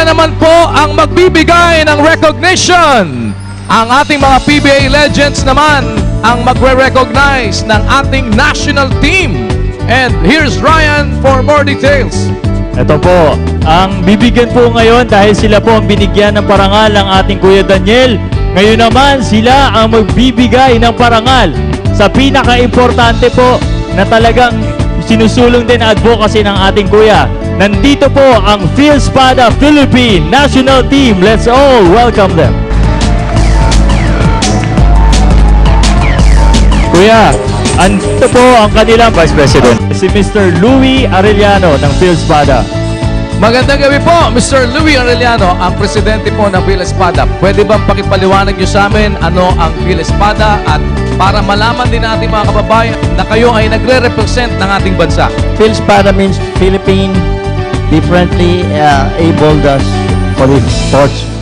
naman po ang magbibigay ng recognition. Ang ating mga PBA legends naman ang magre-recognize ng ating national team. And here's Ryan for more details. Ito po, ang bibigyan po ngayon dahil sila po ang binigyan ng parangal ng ating Kuya Daniel. Ngayon naman sila ang magbibigay ng parangal sa pinaka-importante po na talagang sinusulong din advocacy ng ating Kuya. Nandito po ang PhilSpada Philippine National Team. Let's all welcome them. Kuya, andito po ang kanilang Vice President, si Mr. Louie Arellano ng PhilSpada. Magandang gabi po, Mr. Louie Arellano, ang presidente po ng PhilSpada. Pwede bang pakipaliwanag niyo sa amin ano ang PhilSpada at para malaman din natin mga kababayan na kayo ay nagre-represent ng ating bansa? PhilSpada means Philippine Differently Abled for the Sports